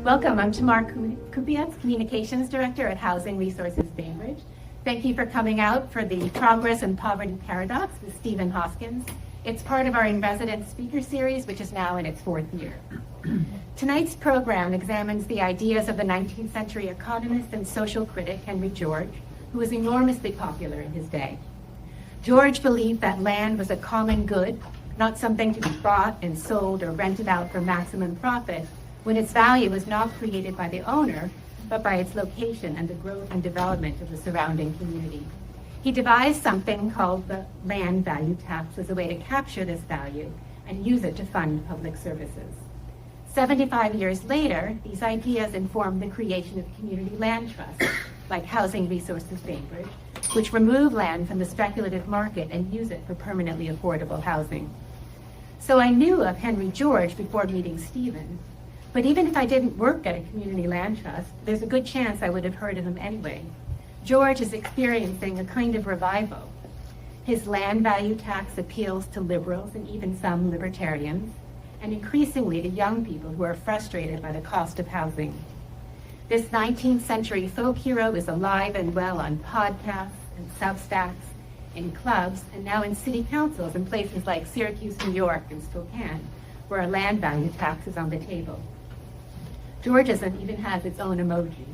Welcome, I'm Tamar Kupiec, Communications Director at Housing Resources Bainbridge. Thank you for coming out for the Progress and Poverty Paradox with Stephen Hoskins. It's part of our in-residence speaker series, which is now in its fourth year. Tonight's program examines the ideas of the 19th century economist and social critic Henry George, who was enormously popular in his day. George believed that land was a common good, not something to be bought and sold or rented out for maximum profit, when its value was not created by the owner, but by its location and the growth and development of the surrounding community. He devised something called the land value tax as a way to capture this value and use it to fund public services. 75 years later, these ideas informed the creation of community land trusts, like Housing Resources Bainbridge, which remove land from the speculative market and use it for permanently affordable housing. So I knew of Henry George before meeting Stephen, but even if I didn't work at a community land trust, there's a good chance I would have heard of him anyway. George is experiencing a kind of revival. His land value tax appeals to liberals and even some libertarians, and increasingly to young people who are frustrated by the cost of housing. This 19th century folk hero is alive and well on podcasts and Substacks, in clubs, and now in city councils in places like Syracuse, New York, and Spokane, where a land value tax is on the table. Georgism even has its own emoji.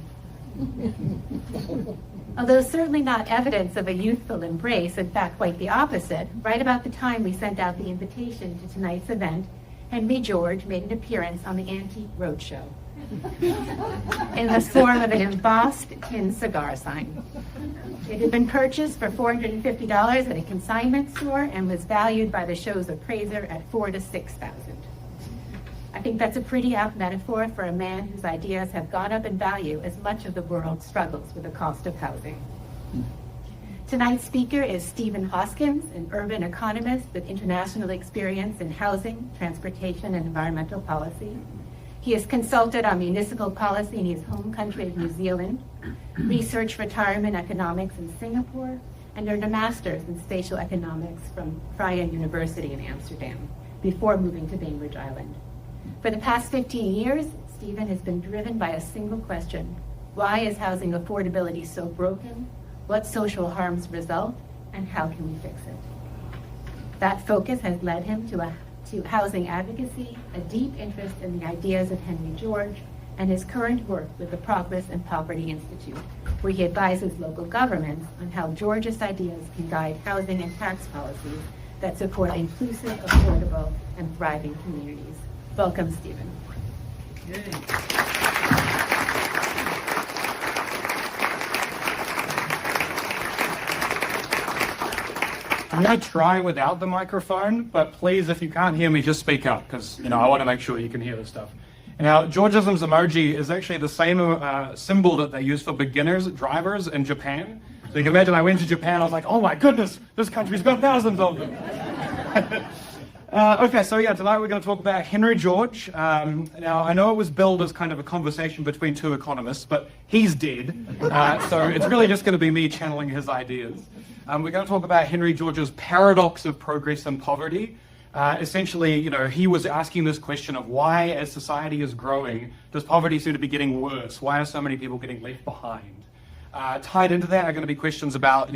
Although certainly not evidence of a youthful embrace, in fact quite the opposite, right about the time we sent out the invitation to tonight's event, Henry George made an appearance on the Antique Roadshow in the form of an embossed tin cigar sign. It had been purchased for $450 at a consignment store and was valued by the show's appraiser at $4,000 to $6,000. I think that's a pretty apt metaphor for a man whose ideas have gone up in value as much of the world struggles with the cost of housing. Tonight's speaker is Stephen Hoskins, an urban economist with international experience in housing, transportation, and environmental policy. He has consulted on municipal policy in his home country of New Zealand, researched retirement economics in Singapore, and earned a master's in spatial economics from Vrije University in Amsterdam before moving to Bainbridge Island. For the past 15 years, Stephen has been driven by a single question: why is housing affordability so broken? What social harms result? And how can we fix it? That focus has led him to housing advocacy, a deep interest in the ideas of Henry George, and his current work with the Progress and Poverty Institute, where he advises local governments on how George's ideas can guide housing and tax policies that support inclusive, affordable, and thriving communities. Welcome, Stephen. I'm going to try without the microphone, but please, if you can't hear me, just speak up, because I want to make sure you can hear this stuff. Now, Georgism's emoji is actually the same symbol that they use for beginners drivers in Japan. So you can imagine I went to Japan, I was like, oh my goodness, this country's got thousands of them. Okay, so tonight we're going to talk about Henry George. Now, I know it was billed as kind of a conversation between two economists, but he's dead. So it's really just going to be me channeling his ideas. We're going to talk about Henry George's paradox of progress and poverty. Essentially, he was asking this question of why, as society is growing, does poverty seem to be getting worse? Why are so many people getting left behind? Tied into that are going to be questions about,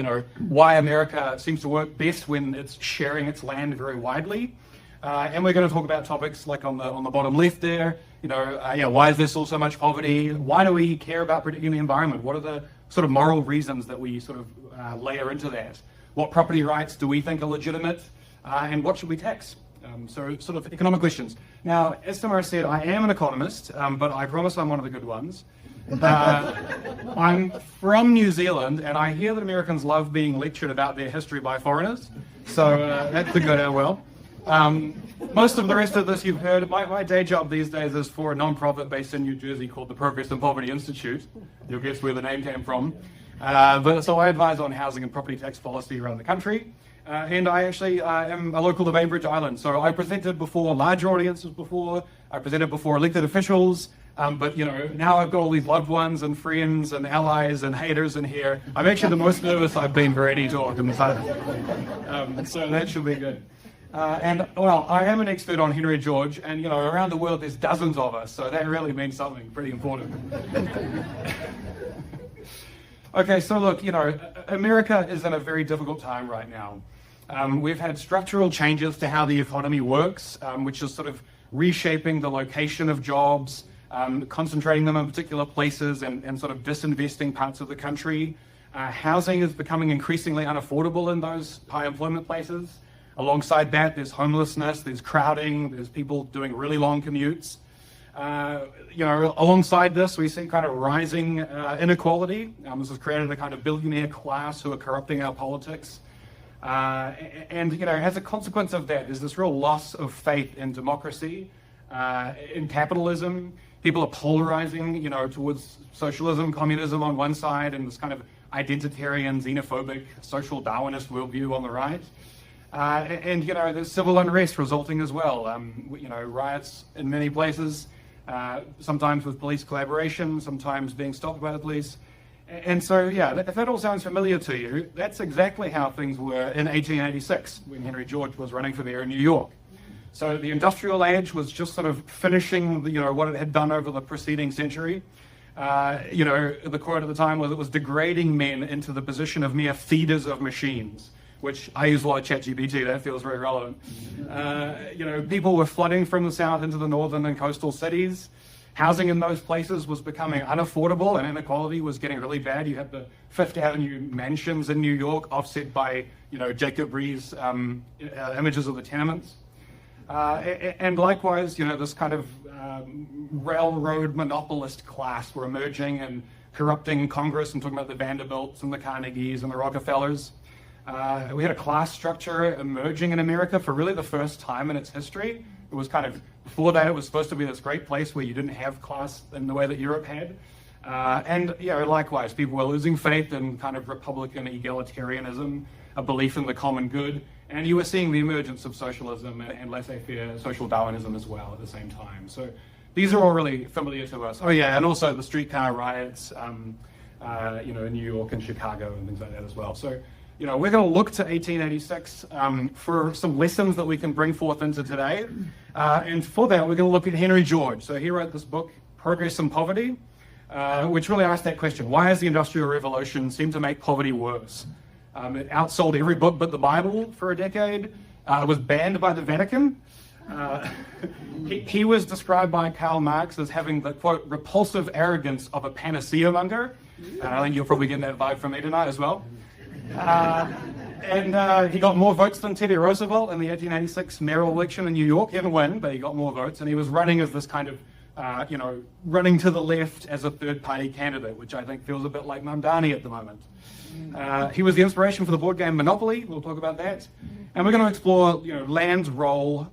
why America seems to work best when it's sharing its land very widely. And we're going to talk about topics like on the bottom left there, why is there still so much poverty? Why do we care about protecting the environment? What are the sort of moral reasons that we sort of layer into that? What property rights do we think are legitimate? And what should we tax? So sort of economic questions. Now, as Tamara said, I am an economist, but I promise I'm one of the good ones. I'm from New Zealand, and I hear that Americans love being lectured about their history by foreigners. So that's a good well. Most of the rest of this you've heard. My day job these days is for a non-profit based in New Jersey called the Progress and Poverty Institute. You'll guess where the name came from. So I advise on housing and property tax policy around the country. And I actually am a local to Bainbridge Island. So I presented before larger audiences before. I presented before elected officials. But now I've got all these loved ones and friends and allies and haters in here. I'm actually the most nervous I've been for any talk in the so that should be good. And well, I am an expert on Henry George, and you know, around the world there's dozens of us, so that really means something pretty important. Okay, so look, you know, America is in a very difficult time right now. We've had structural changes to how the economy works, which is sort of reshaping the location of jobs, concentrating them in particular places, and sort of disinvesting parts of the country. Housing is becoming increasingly unaffordable in those high employment places. Alongside that, there's homelessness, there's crowding, there's people doing really long commutes. You know, alongside this, we see kind of rising inequality. This has created a kind of billionaire class who are corrupting our politics. And, you know, as a consequence of that, there's this real loss of faith in democracy, in capitalism. People are polarizing, you know, towards socialism, communism on one side, and this kind of identitarian, xenophobic, social Darwinist worldview on the right. And, you know, there's civil unrest resulting as well. You know, riots in many places, sometimes with police collaboration, sometimes being stopped by the police. And so, yeah, if that all sounds familiar to you, that's exactly how things were in 1886 when Henry George was running for mayor in New York. So the industrial age was just sort of finishing, you know, what it had done over the preceding century. You know, the quote at the time was, it was degrading men into the position of mere feeders of machines, which I use a lot of ChatGPT, that feels very relevant. You know, people were flooding from the south into the northern and coastal cities. Housing in those places was becoming unaffordable, and inequality was getting really bad. You had the Fifth Avenue mansions in New York offset by, you know, Jacob Riis images of the tenements. And likewise, you know, this kind of railroad monopolist class were emerging and corrupting Congress. I'm talking about the Vanderbilts and the Carnegies and the Rockefellers. We had a class structure emerging in America for really the first time in its history. It was kind of, before that, it was supposed to be this great place where you didn't have class in the way that Europe had. And, you know, likewise, people were losing faith in kind of Republican egalitarianism, a belief in the common good. And you were seeing the emergence of socialism and laissez-faire social Darwinism as well at the same time. So these are all really familiar to us. Oh yeah, and also the streetcar riots, you know, in New York and Chicago and things like that as well. So, you know, we're going to look to 1886 for some lessons that we can bring forth into today. And for that, we're going to look at Henry George. So he wrote this book, Progress and Poverty, which really asks that question. Why has the Industrial Revolution seemed to make poverty worse? It outsold every book but the Bible for a decade. It was banned by the Vatican. He was described by Karl Marx as having the, quote, repulsive arrogance of a panacea monger. I think you'll probably get that vibe from me tonight as well. And he got more votes than Teddy Roosevelt in the 1886 mayoral election in New York. He didn't win, but he got more votes. And he was running as this kind of, you know, running to the left as a third-party candidate, which I think feels a bit like Mamdani at the moment. He was the inspiration for the board game Monopoly. We'll talk about that. And we're going to explore, you know, land's role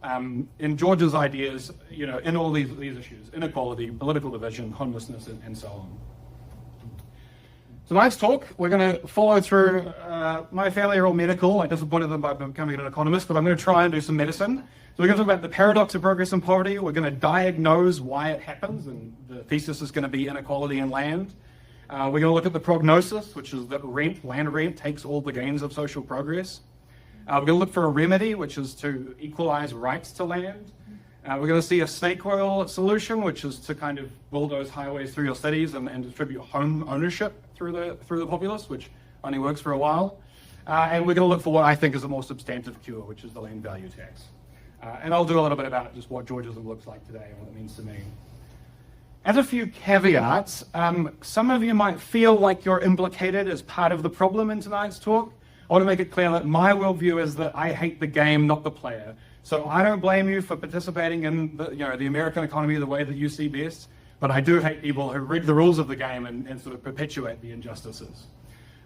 in George's ideas, you know, in all these issues: inequality, political division, homelessness, and so on. Tonight's talk, we're going to follow through. My family are all medical. I disappointed them by becoming an economist, but I'm going to try and do some medicine. So we're going to talk about the paradox of progress and poverty. We're going to diagnose why it happens, and the thesis is going to be inequality in land. We're going to look at the prognosis, which is that land rent takes all the gains of social progress. We're going to look for a remedy, which is to equalize rights to land. We're going to see a snake oil solution, which is to kind of bulldoze highways through your cities and distribute home ownership through the populace, which only works for a while. And we're going to look for what I think is a more substantive cure, which is the land value tax. And I'll do a little bit about just what Georgism looks like today and what it means to me. As a few caveats, some of you might feel like you're implicated as part of the problem in tonight's talk. I want to make it clear that my worldview is that I hate the game, not the player. So I don't blame you for participating in the American economy the way that you see best, but I do hate people who rig the rules of the game and sort of perpetuate the injustices.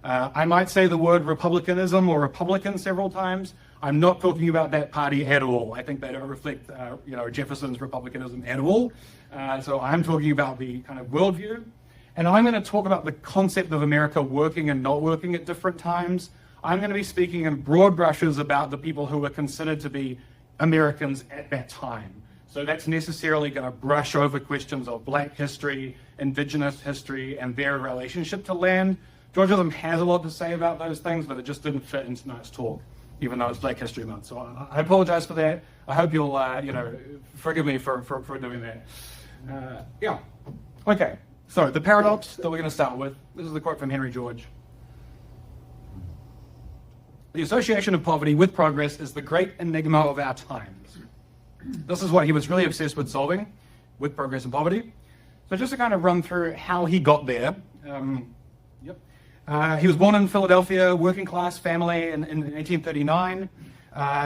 I might say the word republicanism or republican several times. I'm not talking about that party at all. I think they don't reflect Jefferson's republicanism at all. So I'm talking about the kind of worldview. And I'm going to talk about the concept of America working and not working at different times. I'm going to be speaking in broad brushes about the people who were considered to be Americans at that time. So that's necessarily going to brush over questions of black history, indigenous history, and their relationship to land. Georgism has a lot to say about those things, but it just didn't fit in tonight's talk. even though it's Black History Month. So I apologize for that. I hope you'll, forgive me for doing that. Yeah. Okay. So the paradox that we're going to start with, this is the quote from Henry George. The association of poverty with progress is the great enigma of our times. This is what he was really obsessed with solving, with progress and poverty. So just to kind of run through how he got there. He was born in Philadelphia, working class family in 1839.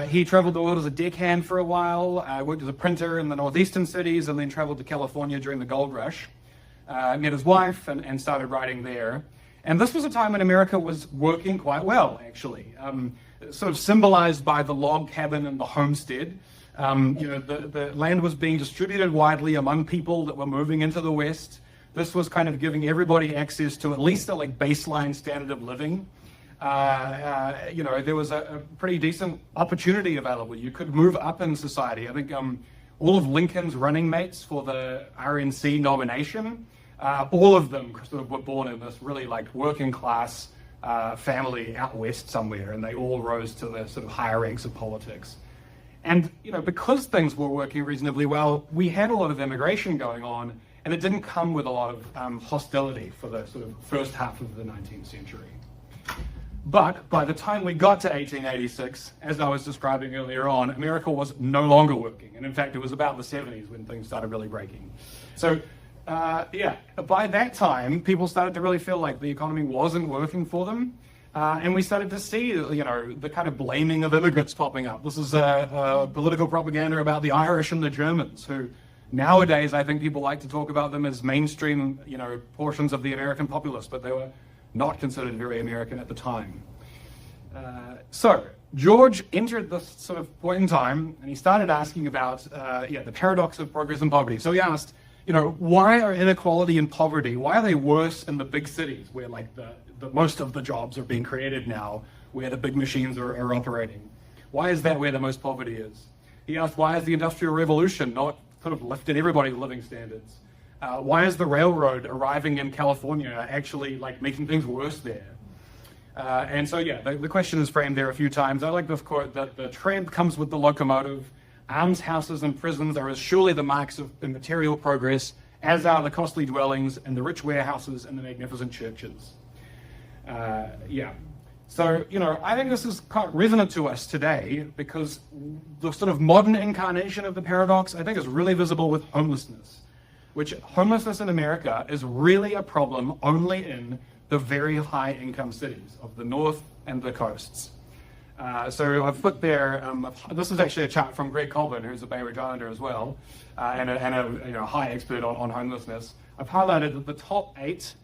He traveled the world as a deckhand for a while, worked as a printer in the northeastern cities, and then traveled to California during the gold rush. Met his wife and started writing there. And this was a time when America was working quite well, actually, sort of symbolized by the log cabin and the homestead. The land was being distributed widely among people that were moving into the West. This was kind of giving everybody access to at least a baseline standard of living. There was a pretty decent opportunity available. You could move up in society. I think all of Lincoln's running mates for the RNC nomination, all of them sort of were born in this really working class family out west somewhere, and they all rose to the sort of higher ranks of politics. And because things were working reasonably well, we had a lot of immigration going on, and it didn't come with a lot of hostility for the sort of first half of the 19th century. But by the time we got to 1886, as I was describing earlier on, America was no longer working. And in fact, it was about the 70s when things started really breaking. So, by that time, people started to really feel like the economy wasn't working for them. And we started to see, the kind of blaming of immigrants popping up. This is political propaganda about the Irish and the Germans, who nowadays I think people like to talk about them as mainstream, portions of the American populace, but they were not considered very American at the time. So George entered this sort of point in time, and he started asking about the paradox of progress and poverty. So he asked, why are inequality and poverty, why are they worse in the big cities where the most of the jobs are being created now, where the big machines are operating? Why is that where the most poverty is? He asked, why is the Industrial Revolution not sort of lifted everybody's living standards? Why is the railroad arriving in California actually making things worse there? The question is framed there a few times. I like this quote that the tramp comes with the locomotive. Almshouses and prisons are as surely the marks of material progress as are the costly dwellings and the rich warehouses and the magnificent churches. So, I think this is quite resonant to us today because the sort of modern incarnation of the paradox, I think, is really visible with homelessness, which homelessness in America is really a problem only in the very high income cities of the north and the coasts. So I've put there, this is actually a chart from Greg Colburn, who's a Bay Ridge Islander as well, and a high expert on homelessness. I've highlighted that the top 8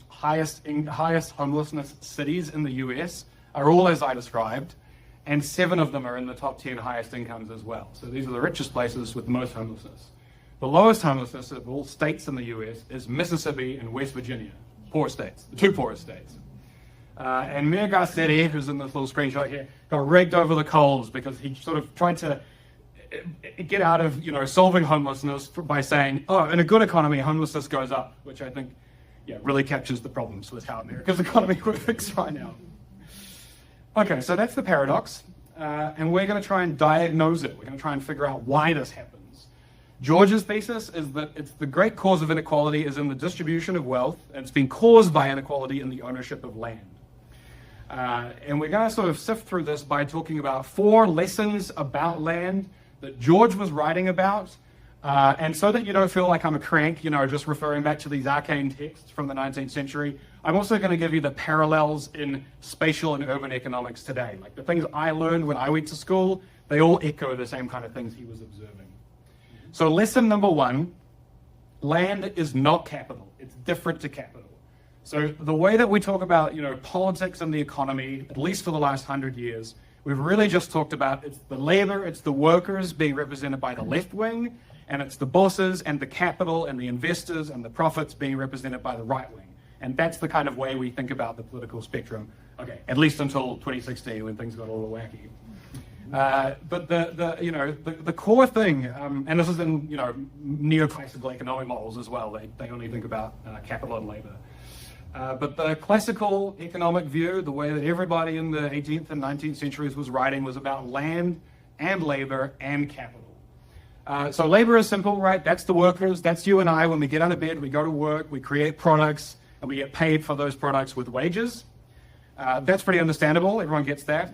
highest homelessness cities in the US are all as I described, and 7 of them are in the top 10 highest incomes as well. So these are the richest places with the most homelessness. The lowest homelessness of all states in the US is Mississippi and West Virginia, poor states, the 2 poorest states. And Mayor Garcetti, who's in this little screenshot here, got raked over the coals because he sort of tried to get out of, solving homelessness by saying, in a good economy, homelessness goes up, which I think, really captures the problems with how America's economy works right now. Okay, so that's the paradox, and we're going to try and diagnose it. We're going to try and figure out why this happens. George's thesis is that it's the great cause of inequality is in the distribution of wealth, and it's been caused by inequality in the ownership of land. And we're going to sort of sift through this by talking about 4 lessons about land that George was writing about. And so that you don't feel like I'm a crank, just referring back to these arcane texts from the 19th century, I'm also going to give you the parallels in spatial and urban economics today. Like the things I learned when I went to school, they all echo the same kind of things he was observing. So lesson number 1, land is not capital. It's different to capital. So the way that we talk about, politics and the economy, at least for the last 100 years, we've really just talked about it's the labor, it's the workers being represented by the left wing, and it's the bosses and the capital and the investors and the profits being represented by the right wing. And that's the kind of way we think about the political spectrum, at least until 2016 when things got a little wacky. But the core thing, and this is in neoclassical economic models as well, they only think about capital and labor. But the classical economic view, the way that everybody in the 18th and 19th centuries was writing, was about land and labor and capital. So labor is simple, right? That's the workers, that's you and I. When we get out of bed, we go to work, we create products, and we get paid for those products with wages. That's pretty understandable, everyone gets that.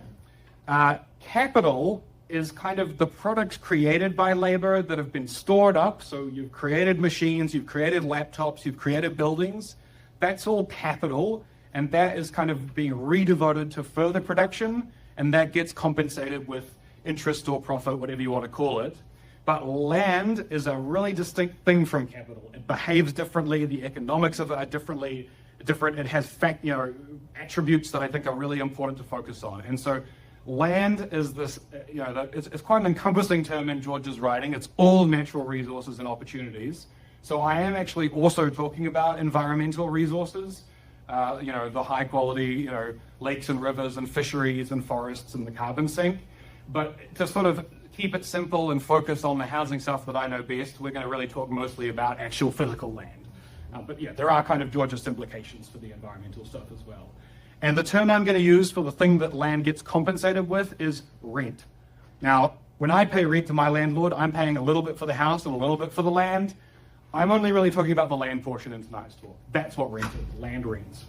Capital is kind of the products created by labor that have been stored up. So you've created machines, you've created laptops, you've created buildings. That's all capital, and that is kind of being redevoted to further production, and that gets compensated with interest or profit, whatever you want to call it. But land is a really distinct thing from capital. It behaves differently. The economics of it are different. It has attributes that I think are really important to focus on. And so land is this, it's quite an encompassing term in George's writing. It's all natural resources and opportunities. So I am actually also talking about environmental resources, the high quality, lakes and rivers and fisheries and forests and the carbon sink. But to sort of keep it simple and focus on the housing stuff that I know best, we're going to really talk mostly about actual physical land. But yeah, there are kind of Georgist implications for the environmental stuff as well. And the term I'm going to use for the thing that land gets compensated with is rent. Now, when I pay rent to my landlord, I'm paying a little bit for the house and a little bit for the land. I'm only really talking about the land portion in tonight's talk. That's what rent is, land rents.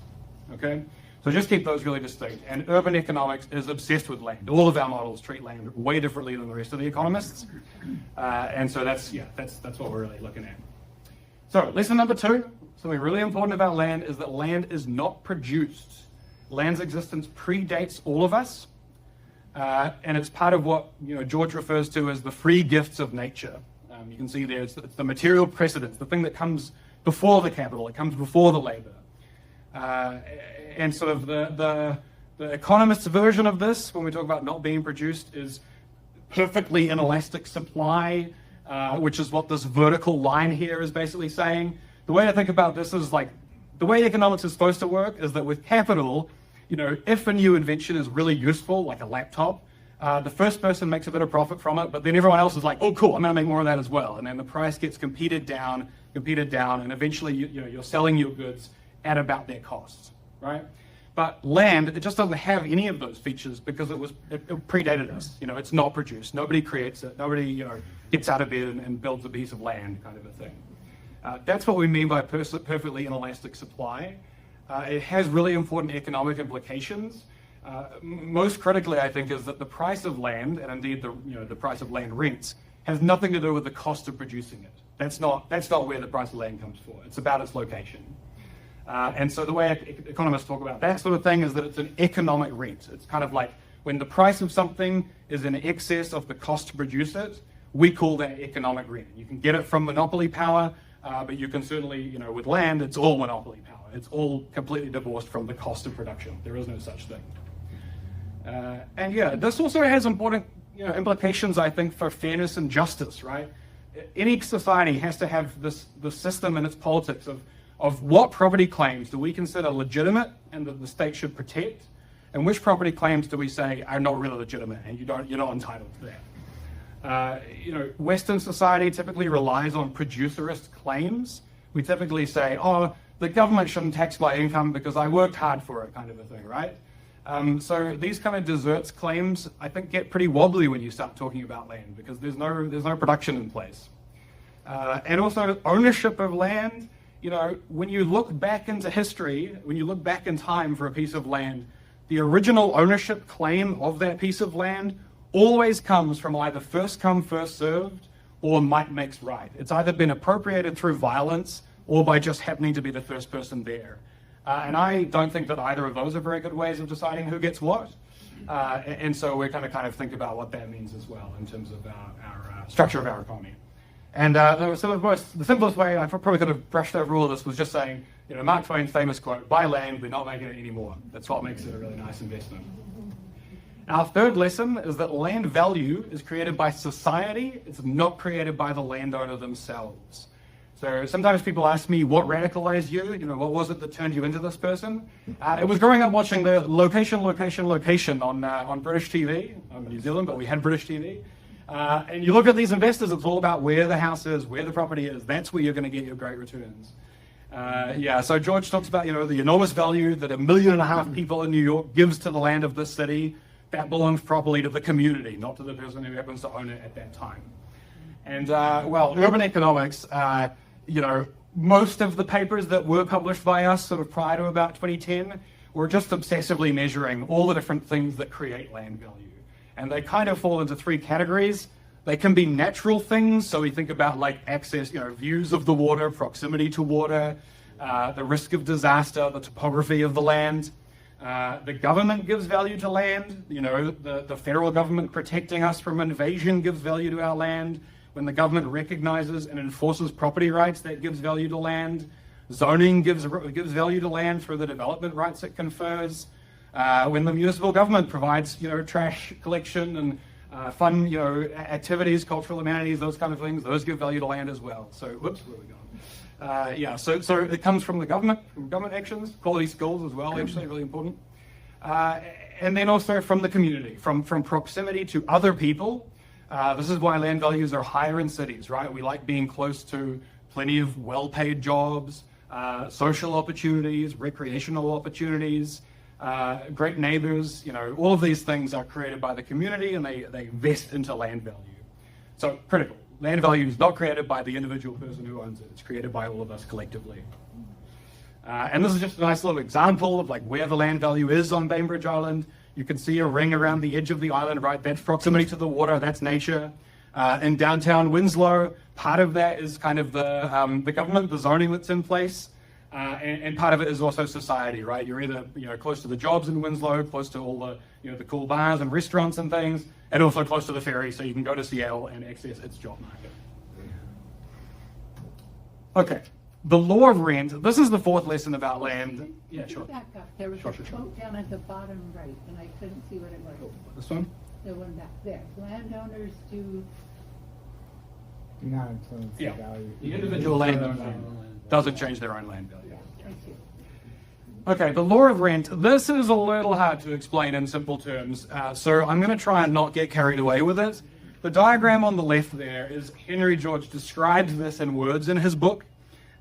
Okay? So just keep those really distinct. And urban economics is obsessed with land. All of our models treat land way differently than the rest of the economists. And so that's what we're really looking at. So lesson number 2, something really important about land is that land is not produced. Land's existence predates all of us. And it's part of what George refers to as the free gifts of nature. You can see there, it's the material precedence, the thing that comes before the capital, it comes before the labor. And sort of the economist's version of this, when we talk about not being produced, is perfectly inelastic supply, which is what this vertical line here is basically saying. The way to think about this is like, the way economics is supposed to work is that with capital, if a new invention is really useful, like a laptop, the first person makes a bit of profit from it, but then everyone else is like, oh, cool, I'm going to make more of that as well. And then the price gets competed down, and eventually you're selling your goods at about their costs, right? But land, it just doesn't have any of those features because it predated us. It's not produced. Nobody creates it. Nobody gets out of bed and builds a piece of land, kind of a thing. That's what we mean by perfectly inelastic supply. It has really important economic implications. Most critically, I think, is that the price of land, and indeed the price of land rents, has nothing to do with the cost of producing it. That's not where the price of land comes for. It's about its location. And so the way economists talk about that sort of thing is that it's an economic rent. It's kind of like when the price of something is in excess of the cost to produce it, we call that economic rent. You can get it from monopoly power, but you can certainly, with land, it's all monopoly power. It's all completely divorced from the cost of production. There is no such thing. And yeah, this also has important implications, I think, for fairness and justice, right? Any society has to have the system in its politics of what property claims do we consider legitimate and that the state should protect, and which property claims do we say are not really legitimate and you're not entitled to that. Western society typically relies on producerist claims. We typically say, oh, the government shouldn't tax my income because I worked hard for it, kind of a thing, right? So these kind of deserts claims, I think, get pretty wobbly when you start talking about land because there's no production in place. And also ownership of land. When you look back into history, when you look back in time for a piece of land, the original ownership claim of that piece of land always comes from either first come, first served, or might makes right. It's either been appropriated through violence or by just happening to be the first person there. And I don't think that either of those are very good ways of deciding who gets what. And so we're going to kind of think about what that means as well in terms of our structure of our economy. And the simplest way, I probably could have brushed over all of this, was just saying, Mark Twain's famous quote, buy land, we're not making it anymore. That's what makes it a really nice investment. Our third lesson is that land value is created by society. It's not created by the landowner themselves. So sometimes people ask me, what radicalized you? What was it that turned you into this person? It was growing up watching the location on British TV. I'm in New Zealand, but we had British TV. And you look at these investors, it's all about where the house is, where the property is. That's where you're going to get your great returns. So George talks about, the enormous value that 1.5 million people in New York gives to the land of this city. That belongs properly to the community, not to the person who happens to own it at that time. And, urban economics, most of the papers that were published by us sort of prior to about 2010 were just obsessively measuring all the different things that create land value. And they kind of fall into 3 categories. They can be natural things, so we think about like access, views of the water, proximity to water, the risk of disaster, the topography of the land. The government gives value to land. The federal government protecting us from invasion gives value to our land. When the government recognizes and enforces property rights, that gives value to land. Zoning gives value to land through the development rights it confers. When the municipal government provides, trash collection and fun, activities, cultural amenities, those kind of things, those give value to land as well. So, whoops, where are we going? So it comes from the government, from government actions, quality schools as well, actually, really important. And then also from the community, from proximity to other people. This is why land values are higher in cities, right? We like being close to plenty of well-paid jobs, social opportunities, recreational opportunities, great neighbors. All of these things are created by the community and they vest into land value. So critical. Land value is not created by the individual person who owns it. It's created by all of us collectively. And this is just a nice little example of like where the land value is on Bainbridge Island. You can see a ring around the edge of the island, right? That's proximity to the water, that's nature. In downtown Winslow, part of that is kind of the government, the zoning that's in place. And part of it is also society, right? You're either close to the jobs in Winslow, close to all the the cool bars and restaurants and things, and also close to the ferry, so you can go to Seattle and access its job market. Okay, the law of rent. This is the 4th lesson about land. Yeah, sure. Back up. There was a quote down at the bottom right, and I couldn't see what it was. This one? The one back there. Landowners do not influence the value. The individual landowner doesn't change their own land value. Thank you. Okay, the law of rent. This is a little hard to explain in simple terms, so I'm going to try and not get carried away with it. The diagram on the left there is Henry George describes this in words in his book.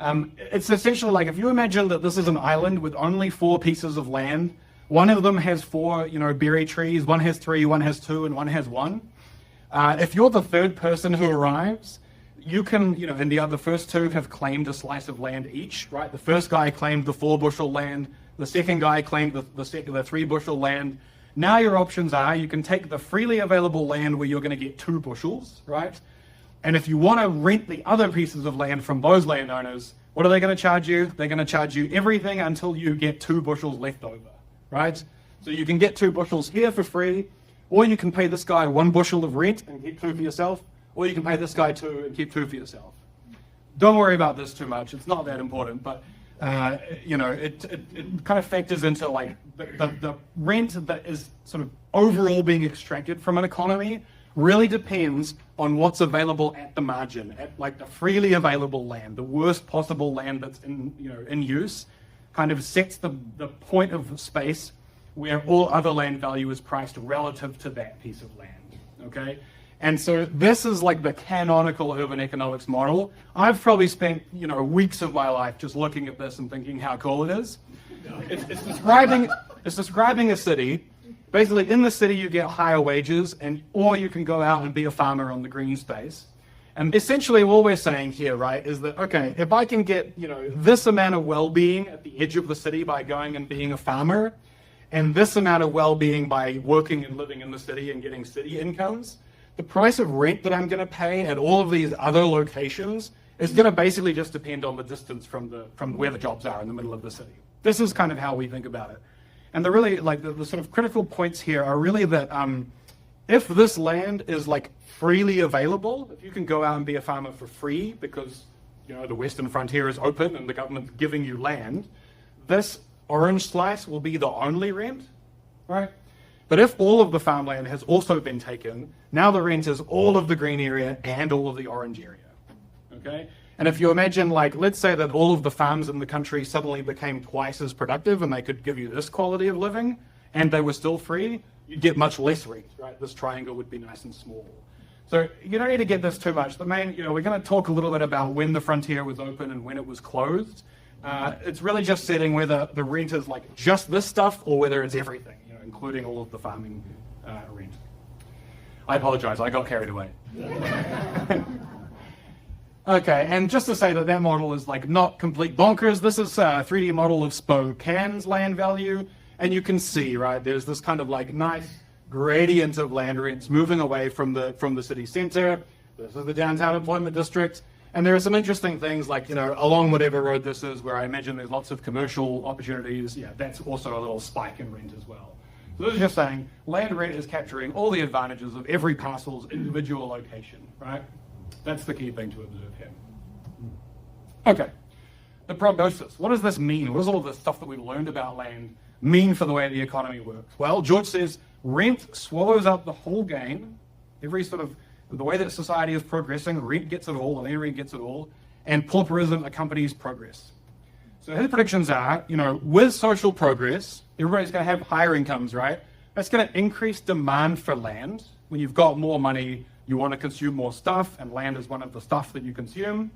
It's essentially like if you imagine that this is an island with only 4 pieces of land. One of them has 4, berry trees. One has 3, one has 2, and one has 1. If you're the 3rd person who arrives, you can, and the other first 2 have claimed a slice of land each, right? The first guy claimed the 4-bushel land. The second guy claimed the 3-bushel land. Now your options are you can take the freely available land where you're going to get 2 bushels, right? And if you want to rent the other pieces of land from those landowners, what are they going to charge you? They're going to charge you everything until you get 2 bushels left over, right? So you can get 2 bushels here for free, or you can pay this guy 1 bushel of rent and keep 2 for yourself, or you can pay this guy 2 and keep 2 for yourself. Don't worry about this too much. It's not that important, but it kind of factors into like the rent that is sort of overall being extracted from an economy really depends on what's available at the margin, at like the freely available land, the worst possible land that's in use, kind of sets the point of space where all other land value is priced relative to that piece of land, okay? And so this is like the canonical urban economics model. I've probably spent, weeks of my life just looking at this and thinking how cool it is. It's describing a city. Basically, in the city, you get higher wages, or you can go out and be a farmer on the green space. And essentially, all we're saying here, right, is that, okay, if I can get, this amount of well-being at the edge of the city by going and being a farmer, and this amount of well-being by working and living in the city and getting city incomes, the price of rent that I'm going to pay at all of these other locations is going to basically just depend on the distance from where the jobs are in the middle of the city. This is kind of how we think about it. And the really, like, the sort of critical points here are really that if this land is, like, freely available, if you can go out and be a farmer for free because, the western frontier is open and the government's giving you land, this orange slice will be the only rent, right? But if all of the farmland has also been taken, now the rent is all of the green area and all of the orange area, okay? And if you imagine, like, let's say that all of the farms in the country suddenly became twice as productive and they could give you this quality of living and they were still free, you'd get much less rent, right? This triangle would be nice and small. So you don't need to get this too much. The main, we're going to talk a little bit about when the frontier was open and when it was closed. It's really just setting whether the rent is like just this stuff or whether it's everything, including all of the farming rent. I apologize, I got carried away. Okay, and just to say that that model is like not complete bonkers, this is a 3D model of Spokane's land value, and you can see, right, there's this kind of like nice gradient of land rents moving away from the city center. This is the downtown employment district, and there are some interesting things like, along whatever road this is, where I imagine there's lots of commercial opportunities. Yeah, that's also a little spike in rent as well. So this is just saying land rent is capturing all the advantages of every parcel's individual location, right? That's the key thing to observe here. Okay, the prognosis. What does this mean? What does all of this stuff that we've learned about land mean for the way the economy works? Well, George says rent swallows up the whole gain. Every sort of, the way that society is progressing, rent gets it all, land rent gets it all, and pauperism accompanies progress. So his predictions are, with social progress, everybody's going to have higher incomes, right? That's going to increase demand for land. When you've got more money, you want to consume more stuff, and land is one of the stuff that you consume.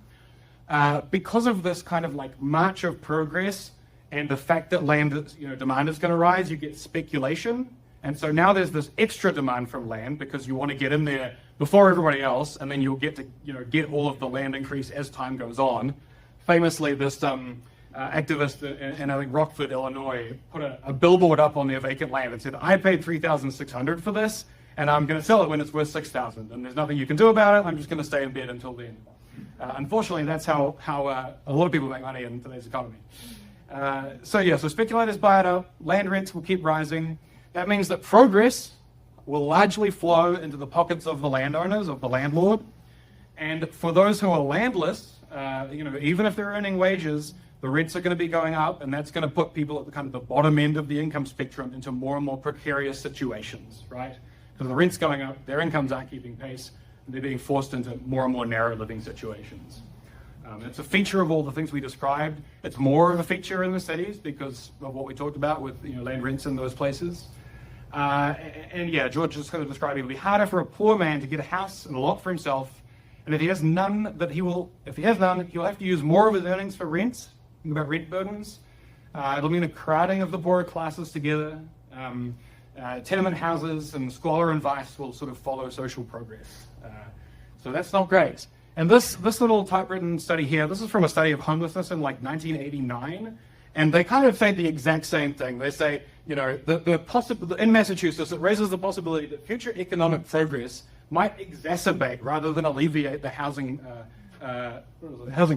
Because of this kind of like march of progress and the fact that land, demand is going to rise, you get speculation. And so now there's this extra demand from land because you want to get in there before everybody else, and then you'll get to, get all of the land increase as time goes on. Famously, this activist in I think Rockford, Illinois, put a billboard up on their vacant land and said, "I paid $3,600 for this, and I'm going to sell it when it's worth $6,000, and there's nothing you can do about it. I'm just going to stay in bed until then." Unfortunately, that's how a lot of people make money in today's economy. So speculators buy it up, land rents will keep rising. That means that progress will largely flow into the pockets of the landowners, of the landlord. And for those who are landless, even if they're earning wages, the rents are going to be going up, and that's going to put people at the kind of the bottom end of the income spectrum into more and more precarious situations, right? Because the rent's going up, their incomes aren't keeping pace, and they're being forced into more and more narrow living situations. It's a feature of all the things we described. It's more of a feature in the cities because of what we talked about with land rents in those places. George is kind of describing it'll be harder for a poor man to get a house and a lot for himself, and if he has none, he'll have to use more of his earnings for rent. Think about rent burdens. It'll mean a crowding of the poorer classes together. Tenement houses and squalor and vice will sort of follow social progress. So that's not great. And this little typewritten study here, this is from a study of homelessness in like 1989, and they kind of say the exact same thing. They say, in Massachusetts, it raises the possibility that future economic progress might exacerbate rather than alleviate the housing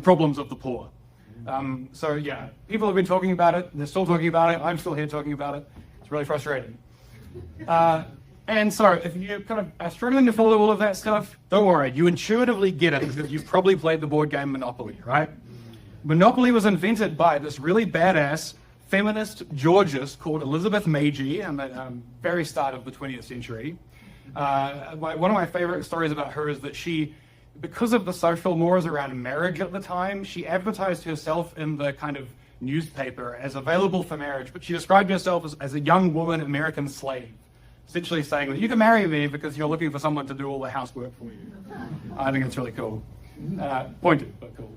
problems of the poor. People have been talking about it. They're still talking about it. I'm still here talking about it. It's really frustrating. And so if you kind of are struggling to follow all of that stuff, don't worry. You intuitively get it because you've probably played the board game Monopoly, right? Monopoly was invented by this really badass feminist Georgist called Elizabeth Meiji in the very start of the 20th century. One of my favorite stories about her is that she, because of the social mores around marriage at the time, she advertised herself in the kind of newspaper as available for marriage, but she described herself as a young woman American slave, essentially saying that you can marry me because you're looking for someone to do all the housework for you. I think it's really cool. Pointed, but cool.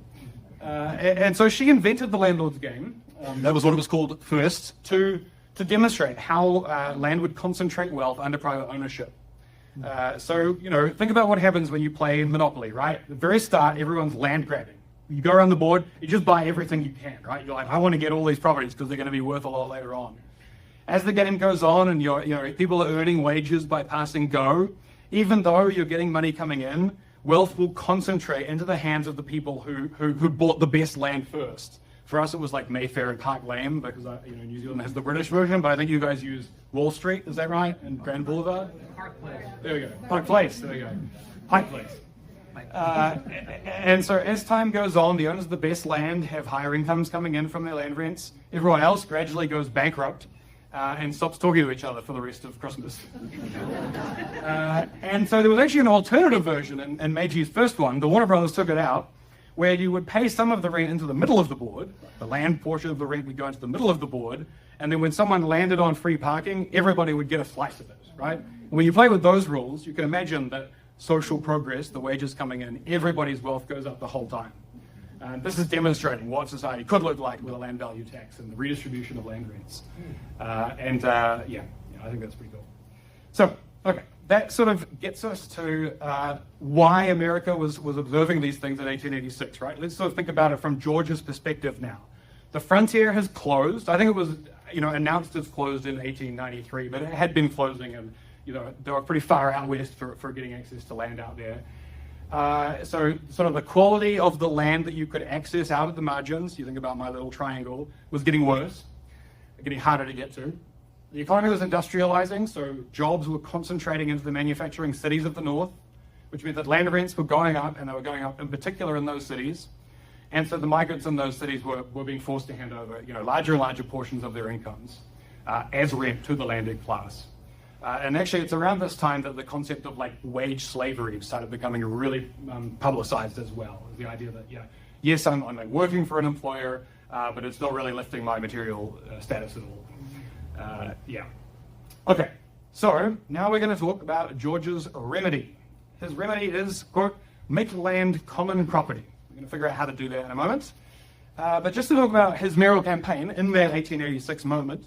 And so she invented the landlord's game. That was what it was called first, to demonstrate how land would concentrate wealth under private ownership. Think about what happens when you play Monopoly, right? At the very start, everyone's land grabbing. You go around the board, you just buy everything you can, right? You're like, I want to get all these properties because they're going to be worth a lot later on. As the game goes on and people are earning wages by passing go, even though you're getting money coming in, wealth will concentrate into the hands of the people who bought the best land first. For us, it was like Mayfair and Park Lane because New Zealand has the British version, but I think you guys use Wall Street, is that right? And Grand Boulevard? Park Place. There we go. Park Place, there we go. Pike Place. And so as time goes on, the owners of the best land have higher incomes coming in from their land rents. Everyone else gradually goes bankrupt and stops talking to each other for the rest of Christmas. And so there was actually an alternative version in Meiji's first one. The Warner Brothers took it out, where you would pay some of the rent into the middle of the board. The land portion of the rent would go into the middle of the board. And then when someone landed on free parking, everybody would get a slice of it, right? And when you play with those rules, you can imagine that social progress, the wages coming in, everybody's wealth goes up the whole time. This is demonstrating what society could look like with a land value tax and the redistribution of land rents. Yeah, I think that's pretty cool. So, okay, that sort of gets us to why America was observing these things in 1886, right? Let's sort of think about it from Georgia's perspective now. The frontier has closed. I think it was, announced as closed in 1893, but it had been closing, and they were pretty far out west for getting access to land out there. So sort of the quality of the land that you could access out at the margins, you think about my little triangle, was getting worse, getting harder to get to. The economy was industrializing, so jobs were concentrating into the manufacturing cities of the north, which meant that land rents were going up, and they were going up in particular in those cities. And so the migrants in those cities were being forced to hand over, larger and larger portions of their incomes as rent to the landed class. And actually, it's around this time that the concept of wage slavery started becoming really publicized as well. The idea that, yes, I'm working for an employer, but it's not really lifting my material status at all. Okay, so now we're going to talk about George's remedy. His remedy is, quote, make land common property. We're going to figure out how to do that in a moment. But just to talk about his mayoral campaign in that 1886 moment,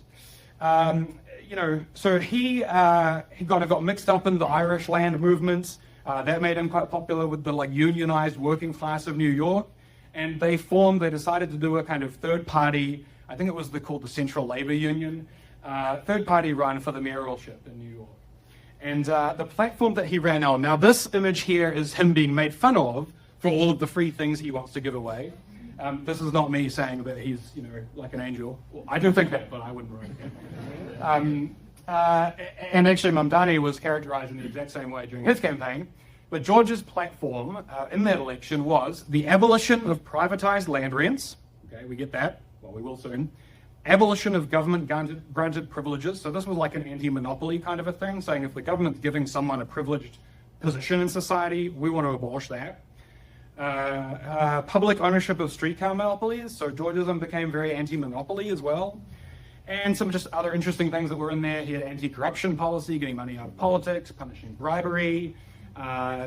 so he kind of got mixed up in the Irish land movement. That made him quite popular with the unionized working class of New York. And they decided to do a kind of third party, I think it was called the Central Labor Union, third party run for the mayoralship in New York. And the platform that he ran on, now this image here is him being made fun of for all of the free things he wants to give away. This is not me saying that he's, like an angel. Well, I do think that, but I wouldn't write it. And actually, Mamdani was characterized in the exact same way during his campaign. But George's platform in that election was the abolition of privatized land rents. Okay, we get that. Well, we will soon. Abolition of government-granted privileges. So this was like an anti-monopoly kind of a thing, saying if the government's giving someone a privileged position in society, we want to abolish that. Public ownership of streetcar monopolies. So Georgism became very anti-monopoly as well. And some just other interesting things that were in there. He had anti-corruption policy, getting money out of politics, punishing bribery,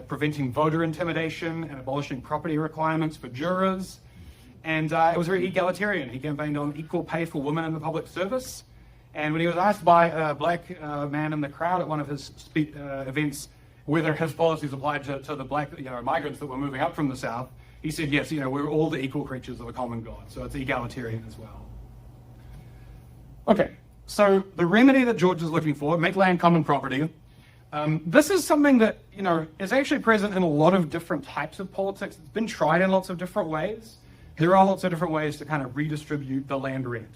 preventing voter intimidation, and abolishing property requirements for jurors. And it was very egalitarian. He campaigned on equal pay for women in the public service. And when he was asked by a black man in the crowd at one of his events whether his policies applied to the black migrants that were moving up from the south, he said, yes, we're all the equal creatures of a common God. So it's egalitarian as well. Okay, so the remedy that George is looking for, make land common property. This is something that, is actually present in a lot of different types of politics. It's been tried in lots of different ways. There are lots of different ways to kind of redistribute the land rent.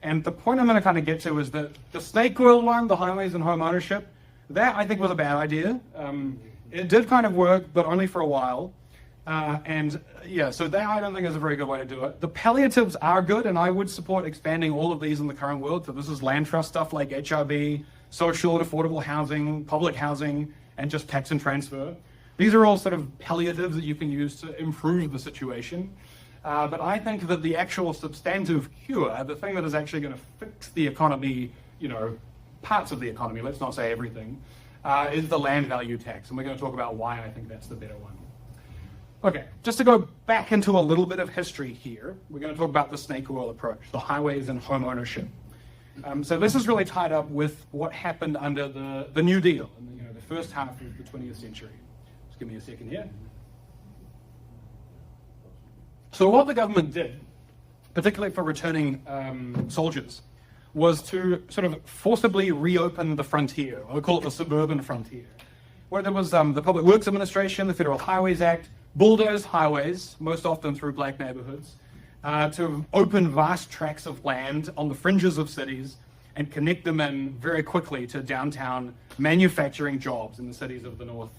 And the point I'm going to kind of get to is that the snake oil one, the highways and home ownership, that I think was a bad idea. It did kind of work, but only for a while. So that I don't think is a very good way to do it. The palliatives are good, and I would support expanding all of these in the current world. So this is land trust stuff like HRB, social and affordable housing, public housing, and just tax and transfer. These are all sort of palliatives that you can use to improve the situation. But I think that the actual substantive cure, the thing that is actually going to fix the economy, parts of the economy, let's not say everything, is the land value tax. And we're going to talk about why I think that's the better one. Okay, just to go back into a little bit of history here, we're going to talk about the snake oil approach, the highways and home ownership. So this is really tied up with what happened under the New Deal, in the first half of the 20th century. Just give me a second here. So what the government did, particularly for returning soldiers, was to sort of forcibly reopen the frontier, or we call it the suburban frontier, where there was the Public Works Administration, the Federal Highways Act, bulldoze highways, most often through black neighborhoods, to open vast tracts of land on the fringes of cities and connect them in very quickly to downtown manufacturing jobs in the cities of the north,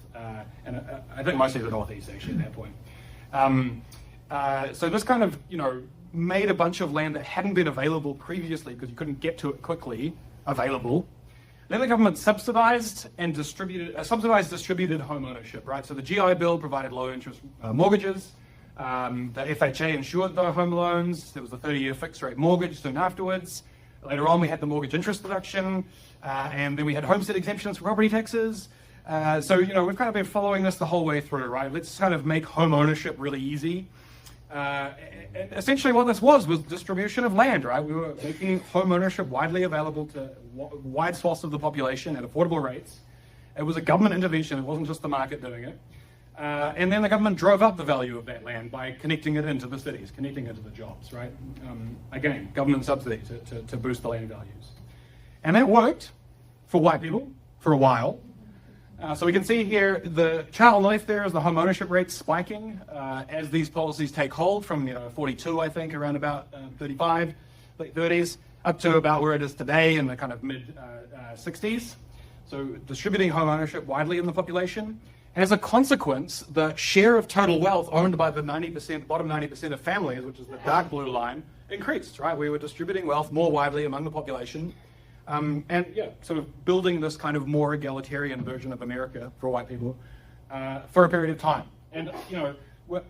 and I think mostly the northeast actually at that point. So this kind of, made a bunch of land that hadn't been available previously because you couldn't get to it quickly available. Then the government subsidized distributed home ownership, right? So the GI Bill provided low interest mortgages. The FHA insured the home loans. There was a 30-year fixed rate mortgage soon afterwards. Later on, we had the mortgage interest deduction, and then we had homestead exemptions for property taxes. So we've kind of been following this the whole way through, right? Let's kind of make home ownership really easy. Essentially what this was distribution of land, right? We were making home ownership widely available to wide swaths of the population at affordable rates. It was a government intervention. It wasn't just the market doing it. And then the government drove up the value of that land by connecting it into the cities, connecting it to the jobs, right? Again, government subsidy to boost the land values. And that worked for white people for a while. So we can see here the chart on the left there is the home ownership rate spiking as these policies take hold from 42, I think, around about 35, late 30s, up to about where it is today in the kind of mid 60s. So distributing home ownership widely in the population. And as a consequence, the share of total wealth owned by the 90%, bottom 90% of families, which is the dark blue line, increased, right? We were distributing wealth more widely among the population. And yeah, sort of building this kind of more egalitarian version of America for white people for a period of time. And,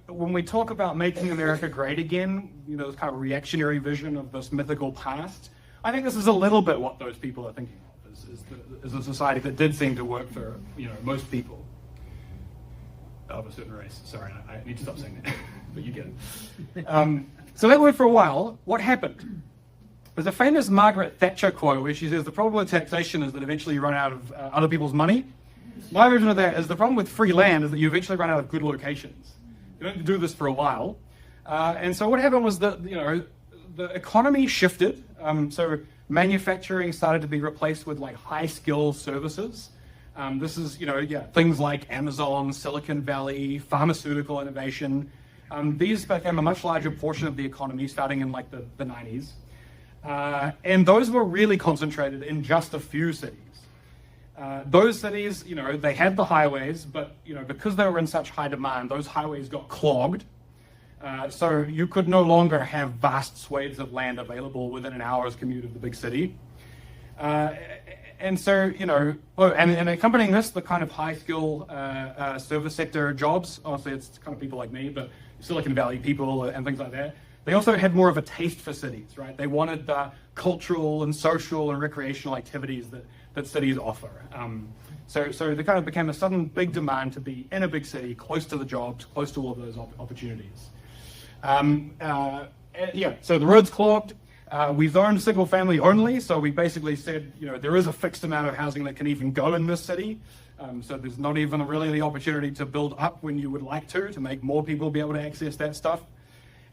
when we talk about making America great again, this kind of reactionary vision of this mythical past, I think this is a little bit what those people are thinking of, is a society that did seem to work for, most people of a certain race. Sorry, I need to stop saying that, but you get it. So that worked for a while. What happened? There's a famous Margaret Thatcher quote where she says, the problem with taxation is that eventually you run out of other people's money. My version of that is the problem with free land is that you eventually run out of good locations. You don't do this for a while. And so what happened was that, the economy shifted. So manufacturing started to be replaced with like high skill services. This is, things like Amazon, Silicon Valley, pharmaceutical innovation. These became a much larger portion of the economy starting in like the 90s. And those were really concentrated in just a few cities. Those cities, they had the highways, but, because they were in such high demand, those highways got clogged. So you could no longer have vast swathes of land available within an hour's commute of the big city. And so, and accompanying this, the kind of high skill service sector jobs, obviously it's kind of people like me, but Silicon Valley people and things like that. They also had more of a taste for cities, right? They wanted the cultural and social and recreational activities that cities offer. So there kind of became a sudden big demand to be in a big city, close to the jobs, close to all of those opportunities. So the roads clogged. We zoned single family only, so we basically said, there is a fixed amount of housing that can even go in this city. So there's not even really the opportunity to build up when you would like to make more people be able to access that stuff.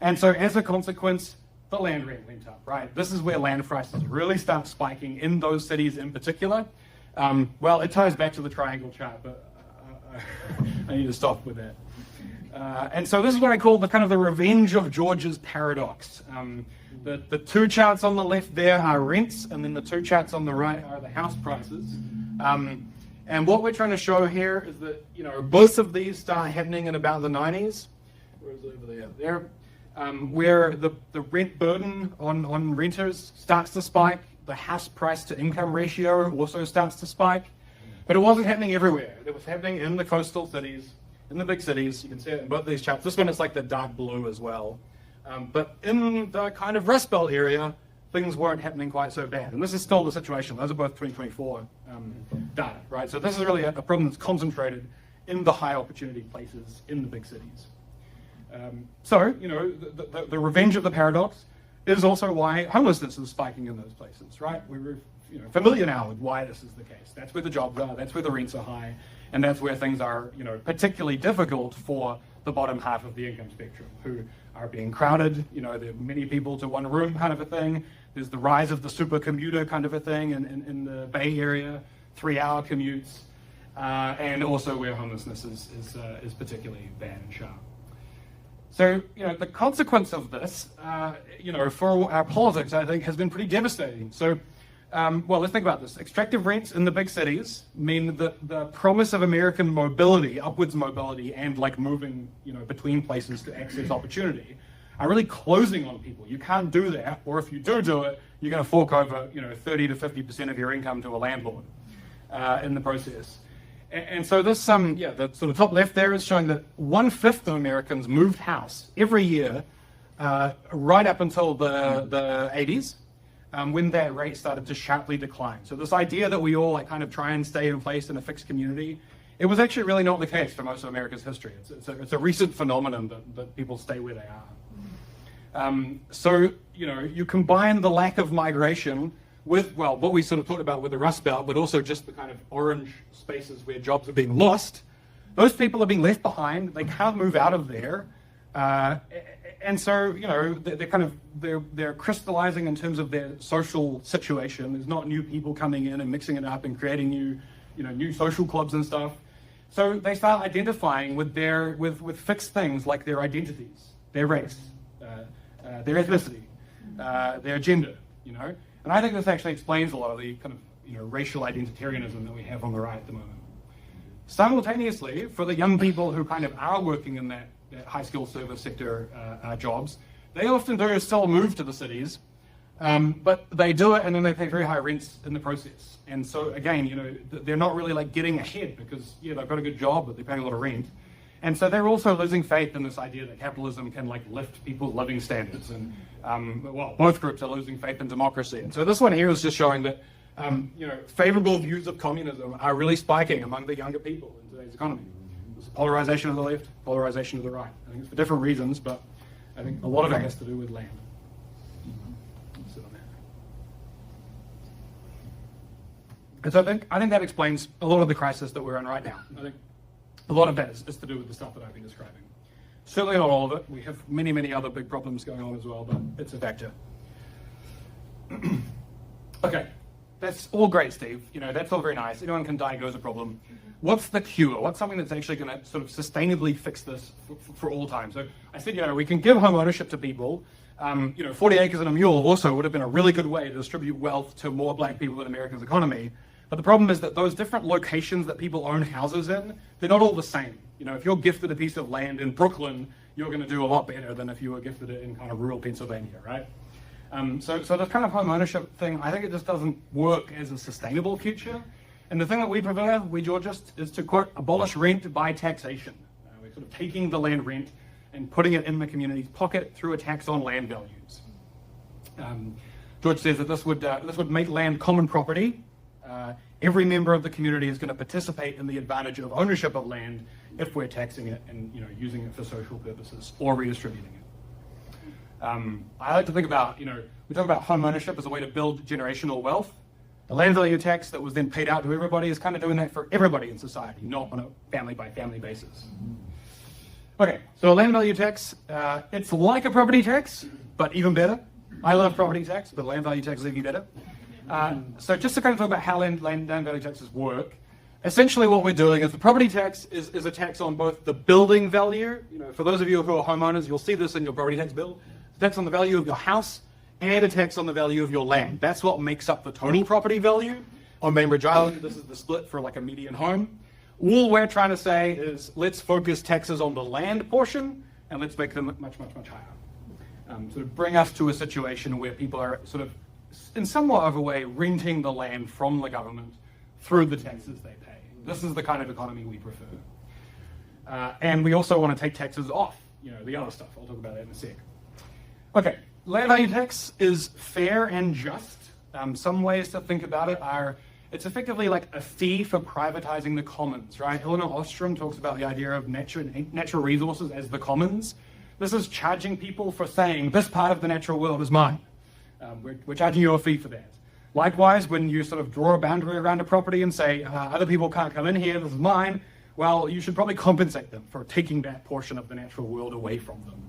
And so as a consequence, the land rent went up, right? This is where land prices really start spiking in those cities in particular. Well, it ties back to the triangle chart, but I need to stop with that. And so this is what I call the kind of the revenge of George's paradox. The two charts on the left there are rents, and then the two charts on the right are the house prices. And what we're trying to show here is that, both of these start happening in about the 90s. Where is it over there? There. Where the rent burden on renters starts to spike, the house price to income ratio also starts to spike, but it wasn't happening everywhere. It was happening in the coastal cities, in the big cities. You can see it in both these charts. This one is like the dark blue as well. But in the kind of Rust Belt area, things weren't happening quite so bad. And this is still the situation. Those are both 2024 data, right? So this is really a problem that's concentrated in the high opportunity places in the big cities. The revenge of the paradox is also why homelessness is spiking in those places, right? We're familiar now with why this is the case. That's where the jobs are, that's where the rents are high, and that's where things are, particularly difficult for the bottom half of the income spectrum, who are being crowded. There are many people to one room kind of a thing. There's the rise of the super commuter kind of a thing in the Bay Area, 3-hour commutes, and also where homelessness is particularly bad and sharp. So, the consequence of this, for our politics, I think, has been pretty devastating. So, let's think about this. Extractive rents in the big cities mean that the promise of American mobility, upwards mobility, and like moving, between places to access opportunity, are really closing on people. You can't do that, or if you do it, you're going to fork over, 30 to 50% of your income to a landlord in the process. And so this, the sort of top left there is showing that 1/5 of Americans moved house every year, right up until the 80s, when that rate started to sharply decline. So this idea that we all kind of try and stay in place in a fixed community It was actually really not the case for most of America's history. It's a recent phenomenon that people stay where they are. So, you combine the lack of migration with, well, what we sort of talked about with the Rust Belt, but also just the kind of orange spaces where jobs are being lost. Those people are being left behind. They can't move out of there. And so, they're crystallizing in terms of their social situation. There's not new people coming in and mixing it up and creating new social clubs and stuff. So they start identifying with with fixed things like their identities, their race, their ethnicity, their gender, And I think this actually explains a lot of the kind of, racial identitarianism that we have on the right at the moment. Simultaneously, for the young people who kind of are working in that high-skilled service sector jobs, they often do still move to the cities, but they do it and then they pay very high rents in the process. And so again, they're not really like getting ahead because they've got a good job, but they're paying a lot of rent. And so they're also losing faith in this idea that capitalism can lift people's living standards. And both groups are losing faith in democracy. And so this one here is just showing that favorable views of communism are really spiking among the younger people in today's economy. There's polarization of the left, polarization of the right. I think it's for different reasons, but I think a lot of it has to do with land. And so I think that explains a lot of the crisis that we're in right now. I think a lot of that is to do with the stuff that I've been describing. Certainly not all of it. We have many, many other big problems going on as well, but it's a factor. Okay, that's all great, Steve. That's all very nice. Anyone can diagnose a problem. What's the cure? What's something that's actually going to sort of sustainably fix this for all time? So I said, we can give home ownership to people. 40 acres and a mule also would have been a really good way to distribute wealth to more black people in America's economy. But the problem is that those different locations that people own houses in, they're not all the same. If you're gifted a piece of land in Brooklyn, you're going to do a lot better than if you were gifted it in kind of rural Pennsylvania, right? So this kind of home ownership thing, I think it just doesn't work as a sustainable future. And the thing that we prefer, we Georgists, is to, quote, abolish rent by taxation. We're sort of taking the land rent and putting it in the community's pocket through a tax on land values. George says that this would make land common property. Every member of the community is going to participate in the advantage of ownership of land if we're taxing it and using it for social purposes or redistributing it. I like to think about, we talk about home ownership as a way to build generational wealth. The land value tax that was then paid out to everybody is kind of doing that for everybody in society, not on a family-by-family basis. Okay, so a land value tax, it's like a property tax, but even better. I love property tax, but land value tax is even better. So just to kind of talk about how land value taxes work, essentially what we're doing is the property tax is a tax on both the building value. For those of you who are homeowners, you'll see this in your property tax bill. It's a tax on the value of your house and a tax on the value of your land. That's what makes up the total property value. On Bainbridge Island, this is the split for like a median home. All we're trying to say is let's focus taxes on the land portion and let's make them much, much, much higher. Sort of bring us to a situation where people are sort of, in somewhat of a way, renting the land from the government through the taxes they pay. This is the kind of economy we prefer. And we also want to take taxes off, the other stuff. I'll talk about that in a sec. Okay, land value tax is fair and just. Some ways to think about it are, it's effectively like a fee for privatizing the commons, right? Eleanor Ostrom talks about the idea of natural resources as the commons. This is charging people for saying, this part of the natural world is mine. We're charging you a fee for that. Likewise, when you sort of draw a boundary around a property and say, other people can't come in here, this is mine, well, you should probably compensate them for taking that portion of the natural world away from them.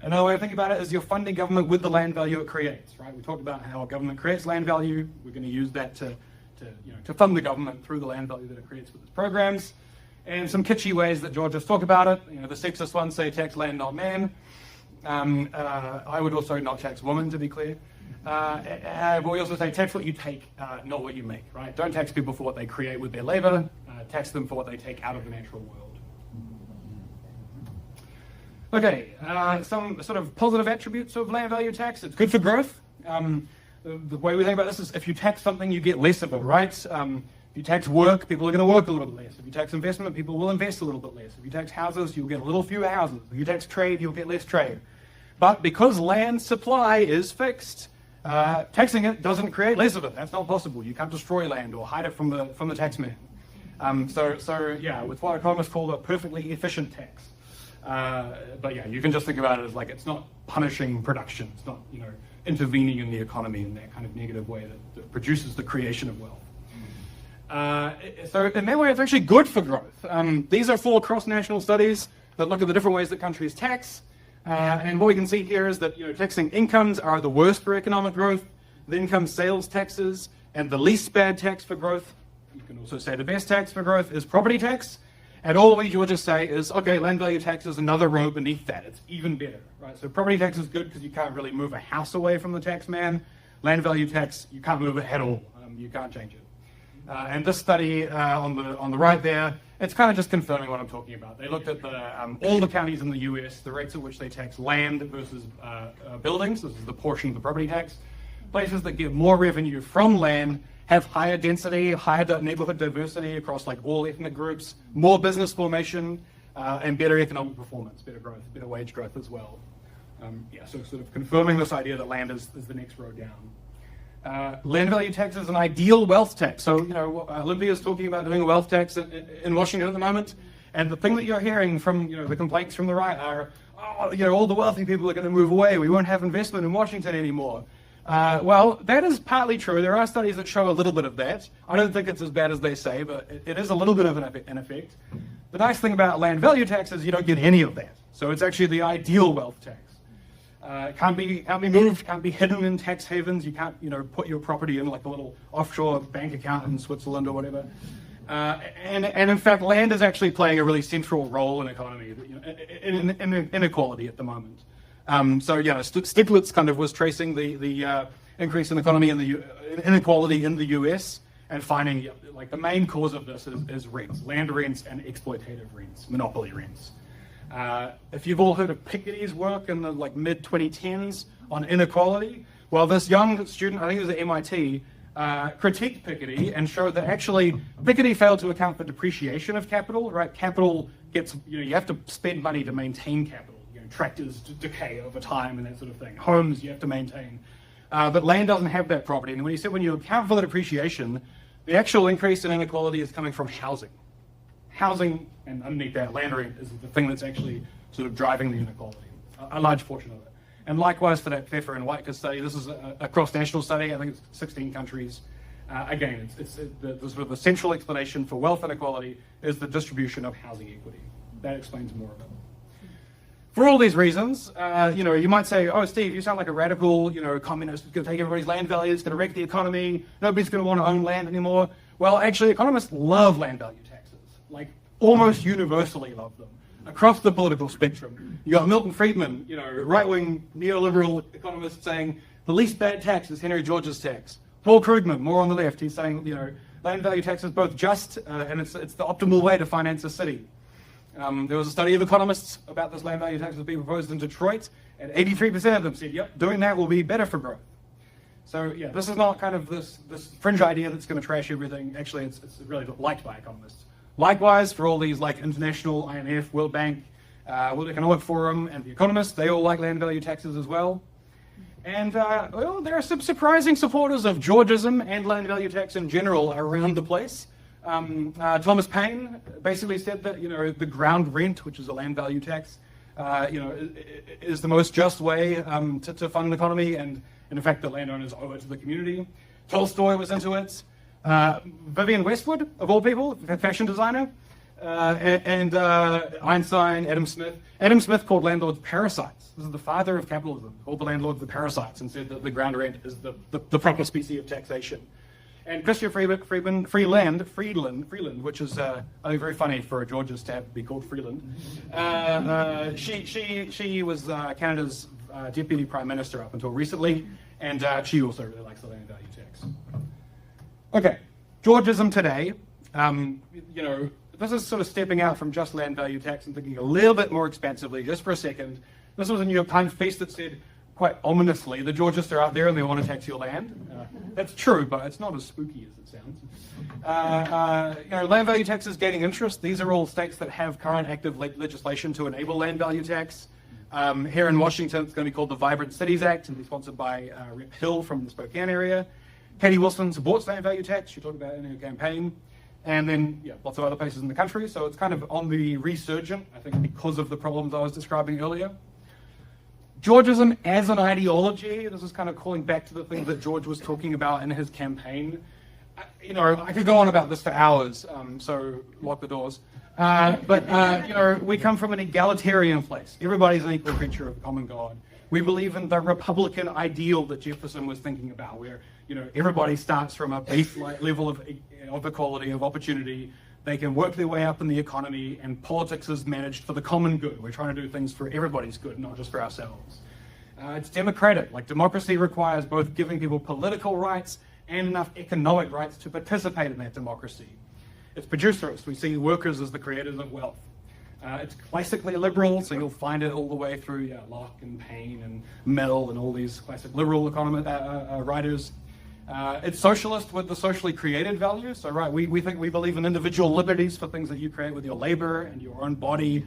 Another way to think about it is you're funding government with the land value it creates, right? We talked about how government creates land value. We're going to use that to fund the government through the land value that it creates with its programs. And some kitschy ways that George has talked about it. The sexist ones say tax land, not man. I would also not tax women, to be clear. But we also say tax what you take, not what you make, right? Don't tax people for what they create with their labor. Tax them for what they take out of the natural world. Okay, some sort of positive attributes of land value tax. It's good for growth. The way we think about this is if you tax something, you get less of it, right? If you tax work, people are going to work a little bit less. If you tax investment, people will invest a little bit less. If you tax houses, you'll get a little fewer houses. If you tax trade, you'll get less trade. But because land supply is fixed, taxing it doesn't create less of it. That's not possible. You can't destroy land or hide it from the taxman. So yeah, with what economists call a perfectly efficient tax. But yeah, you can just think about it as like it's not punishing production. It's not, intervening in the economy in that kind of negative way that produces the creation of wealth. So in that way, it's actually good for growth. These are 4 cross-national studies that look at the different ways that countries tax. And what we can see here is that taxing incomes are the worst for economic growth, the income sales taxes, and the least bad tax for growth. You can also say the best tax for growth is property tax. And all we will just say is, okay, land value tax is another row beneath that. It's even better, right? So property tax is good because you can't really move a house away from the tax man. Land value tax, you can't move it at all. You can't change it. And this study on the right there, it's kind of just confirming what I'm talking about. They looked at all the counties in the US, the rates at which they tax land versus buildings. This is the portion of the property tax. Places that give more revenue from land have higher density, higher neighborhood diversity across like all ethnic groups, more business formation, and better economic performance, better growth, better wage growth as well. So sort of confirming this idea that land is the next row down. Land value tax is an ideal wealth tax. So, Olympia is talking about doing a wealth tax in Washington at the moment. And the thing that you're hearing from, the complaints from the right are, all the wealthy people are going to move away. We won't have investment in Washington anymore. Well, that is partly true. There are studies that show a little bit of that. I don't think it's as bad as they say, but it is a little bit of an effect. The nice thing about land value tax is you don't get any of that. So it's actually the ideal wealth tax. It can't be moved, can't be hidden in tax havens. You can't, put your property in like a little offshore bank account in Switzerland or whatever. And in fact, land is actually playing a really central role in economy, in inequality at the moment. Stiglitz kind of was tracing the increase in economy and the inequality in the US and finding like the main cause of this is rents, land rents and exploitative rents, monopoly rents. If you've all heard of Piketty's work in the mid 2010s on inequality, well, this young student, I think it was at MIT, critiqued Piketty and showed that actually Piketty failed to account for depreciation of capital, right? Capital gets, you have to spend money to maintain capital. Tractors decay over time and that sort of thing. Homes you have to maintain. But land doesn't have that property. And when you account for the depreciation, the actual increase in inequality is coming from housing. Housing, and underneath that, land rent is the thing that's actually sort of driving the inequality, a large portion of it. And likewise for that Pfeffer and Whitaker study, this is a cross-national study. I think it's 16 countries. Again, it's the sort of the central explanation for wealth inequality is the distribution of housing equity. That explains more of it. For all these reasons, you might say, oh, Steve, you sound like a radical, communist who's going to take everybody's land values, going to wreck the economy, nobody's going to want to own land anymore. Well, actually, economists love land value taxes, like almost universally love them, across the political spectrum. You got Milton Friedman, right-wing neoliberal economist saying, the least bad tax is Henry George's tax. Paul Krugman, more on the left, he's saying, land value tax is both just and it's the optimal way to finance a city. There was a study of economists about this land value tax that's being proposed in Detroit, and 83% of them said, yep, doing that will be better for growth. So yeah, this is not kind of this fringe idea that's going to trash everything. Actually, it's really liked by economists. Likewise, for all these like international IMF, World Bank, World Economic Forum, and the economists, they all like land value taxes as well. And there are some surprising supporters of Georgism and land value tax in general around the place. Thomas Paine basically said that the ground rent, which is a land value tax, is the most just way to fund an economy, and in fact the landowners owe it to the community. Tolstoy was into it. Vivienne Westwood, of all people, a fashion designer, and Einstein, Adam Smith. Adam Smith called landlords parasites. This is the father of capitalism. Called the landlords the parasites and said that the ground rent is the proper species of taxation. And Christian Freeland, which is I think very funny for a Georgist to be called Freeland. She was Canada's deputy prime minister up until recently, and she also really likes the land value tax. Okay, Georgism Today. This is sort of stepping out from just land value tax and thinking a little bit more expansively, just for a second. This was a New York Times piece that said, quite ominously, the Georgists are out there and they want to tax your land. That's true, but it's not as spooky as it sounds. Land value tax is gaining interest. These are all states that have current active legislation to enable land value tax. Here in Washington, it's going to be called the Vibrant Cities Act and be sponsored by Rep. Hill from the Spokane area. Katie Wilson supports land value tax. She talked about it in her campaign. and then lots of other places in the country. So it's kind of on the resurgent, I think, because of the problems I was describing earlier. Georgism as an ideology, this is kind of calling back to the things that George was talking about in his campaign. I could go on about this for hours, so lock the doors. We come from an egalitarian place. Everybody's an equal creature of the common God. We believe in the Republican ideal that Jefferson was thinking about, where everybody starts from a base level of equality, of opportunity. They can work their way up in the economy, and politics is managed for the common good. We're trying to do things for everybody's good, not just for ourselves. It's democratic. Like, democracy requires both giving people political rights and enough economic rights to participate in that democracy. It's producerist. We see workers as the creators of wealth. It's classically liberal, so you'll find it all the way through Locke and Paine and Mill and all these classic liberal economic writers. It's socialist with the socially created values. So, right, we believe in individual liberties for things that you create with your labor and your own body.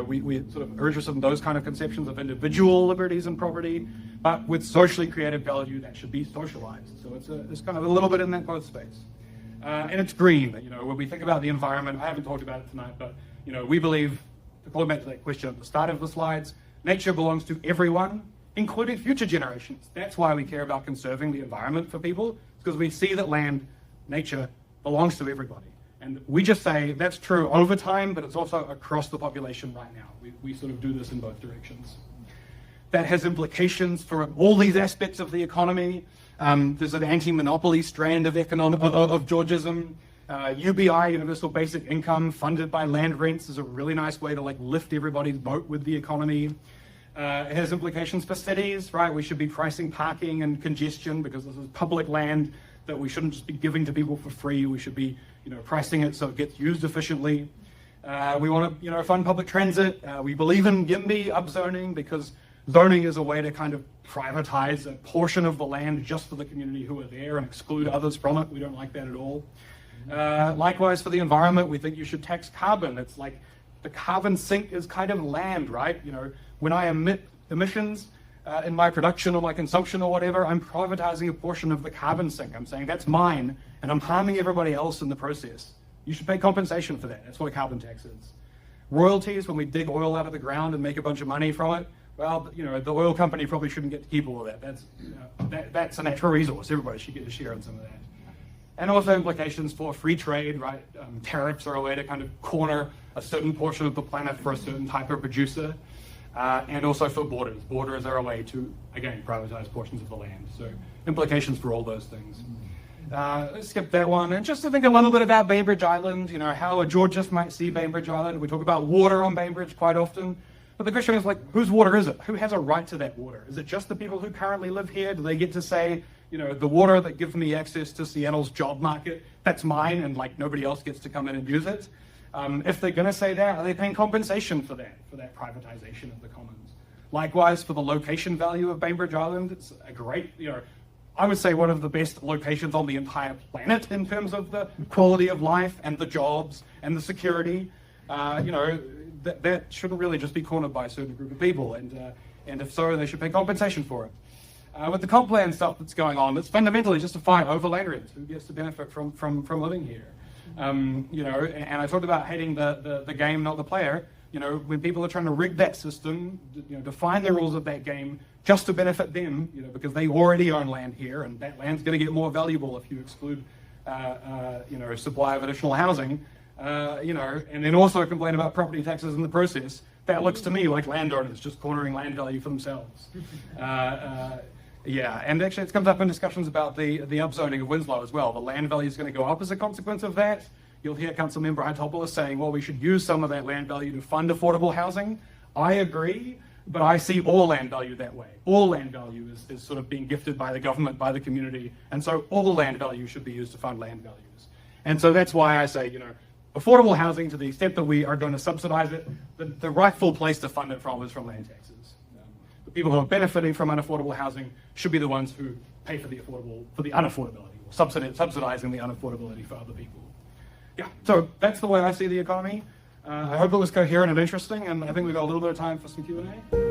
We sort of are interested in those kind of conceptions of individual liberties and property, but with socially created value that should be socialized. So it's kind of a little bit in that both space. And it's green. When we think about the environment, I haven't talked about it tonight, but we believe, to call back to that question at the start of the slides, nature belongs to everyone, including future generations. That's why we care about conserving the environment for people, because we see that nature belongs to everybody. And we just say that's true over time, but it's also across the population right now. We sort of do this in both directions. That has implications for all these aspects of the economy. There's an anti-monopoly strand of Georgism. UBI, Universal Basic Income, funded by land rents, is a really nice way to lift everybody's boat with the economy. It has implications for cities, right? We should be pricing parking and congestion because this is public land that we shouldn't just be giving to people for free. We should be, pricing it so it gets used efficiently. We want to, fund public transit. We believe in YIMBY upzoning because zoning is a way to kind of privatize a portion of the land just for the community who are there and exclude others from it. We don't like that at all. Likewise, for the environment, we think you should tax carbon. It's like the carbon sink is kind of land, right? When I emit emissions in my production or my consumption or whatever, I'm privatizing a portion of the carbon sink. I'm saying that's mine, and I'm harming everybody else in the process. You should pay compensation for that. That's what a carbon tax is. Royalties, when we dig oil out of the ground and make a bunch of money from it, well, the oil company probably shouldn't get to keep all of that. That's a natural resource. Everybody should get a share in some of that. And also implications for free trade, right? Tariffs are a way to kind of corner a certain portion of the planet for a certain type of producer. And also for borders. Borders are a way to, again, privatize portions of the land. So implications for all those things. Let's skip that one. And just to think a little bit about Bainbridge Island, how a Georgist might see Bainbridge Island. We talk about water on Bainbridge quite often. But the question is, whose water is it? Who has a right to that water? Is it just the people who currently live here? Do they get to say, the water that gives me access to Seattle's job market, that's mine, and nobody else gets to come in and use it? If they're going to say that, are they paying compensation for that privatization of the commons? Likewise, for the location value of Bainbridge Island, it's a great, I would say one of the best locations on the entire planet in terms of the quality of life and the jobs and the security. That shouldn't really just be cornered by a certain group of people, and if so, they should pay compensation for it. With the comp plan stuff that's going on, it's fundamentally just a fight over land rents. Who gets to benefit from living here? And I talked about hating the game, not the player. When people are trying to rig that system, define the rules of that game just to benefit them, because they already own land here, and that land's going to get more valuable if you exclude, supply of additional housing. And then also complain about property taxes in the process. That looks to me like landowners just cornering land value for themselves. And actually it comes up in discussions about the upzoning of Winslow as well. The land value is going to go up as a consequence of that. You'll hear Councilmember Itopoulos saying, well, we should use some of that land value to fund affordable housing. I agree, but I see all land value that way. All land value is sort of being gifted by the government, by the community, and so all land value should be used to fund land values. And so that's why I say, affordable housing, to the extent that we are going to subsidize it, the rightful place to fund it from is from land taxes. The people who are benefiting from unaffordable housing should be the ones who pay for the unaffordability, or subsidizing the unaffordability for other people. Yeah, so that's the way I see the economy. I hope it was coherent and interesting, and I think we've got a little bit of time for some Q&A.